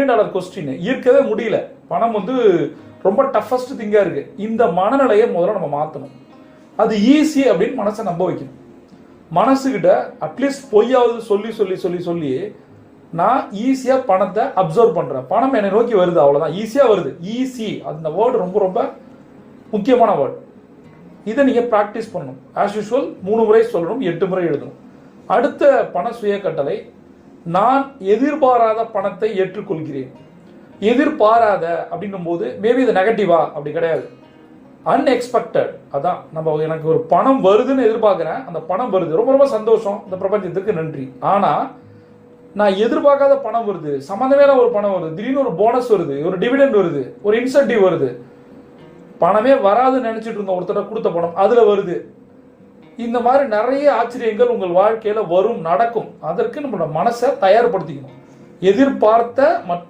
$1 question ஈர்க்கவே முடியல. பணம் வந்து ரொம்ப டஃபஸ்ட் திங்கா இருக்கு. இந்த மனநிலையை முதல்ல நம்ம மாற்றணும். அது ஈஸி அப்படின்னு மனசை நம்ப வைக்கணும். மனசுகிட்ட அட்லீஸ்ட் பொய்யாவது சொல்லி சொல்லி சொல்லி சொல்லி நான் ஈஸியா பணத்தை அப்சர்வ் பண்றேன். பணம் என்னை நோக்கி வருது, அவ்வளவுதான். ஈஸியா வருது. ஈஸி அந்த வேர்டு ரொம்ப ரொம்ப முக்கியமான வேர்டு. இதை நீங்க பிராக்டிஸ் பண்ணணும். ஆஸ் யூஷுவல் 3 முறை சொல்லணும், 8 முறை எழுதணும். அடுத்த பண சுய கட்டளை, நான் எதிர்பாராத பணத்தை ஏற்றுக்கொள்கிறேன். எதிர்பாராத அப்படின்னும் போது மேபி இது நெகட்டிவா, அப்படி கிடையாது. அன்எக்ஸ்பெக்டட். அதான் நம்ம எனக்கு ஒரு பணம் வருதுன்னு எதிர்பார்க்கிறேன், அந்த பணம் வருது, ரொம்ப ரொம்ப சந்தோஷம், இந்த பிரபஞ்சத்திற்கு நன்றி. ஆனா நான் எதிர்பார்க்காத பணம் வருது, சம்மந்தமே ஒரு பணம் வருது, திடீர்னு ஒரு போனஸ் வருது, ஒரு டிவிடெண்ட் வருது, ஒரு இன்சென்டிவ் வருது. பணமே வராதுன்னு நினைச்சிட்டு இருந்த ஒருத்தர கொடுத்த பணம் அதுல வருது. இந்த மாதிரி நிறைய ஆச்சரியங்கள் உங்கள் வாழ்க்கையில வரும், நடக்கும். அதற்கு நம்மளோட மனசை தயார்படுத்திக்கணும். எதிர்பார்த்த மற்றும்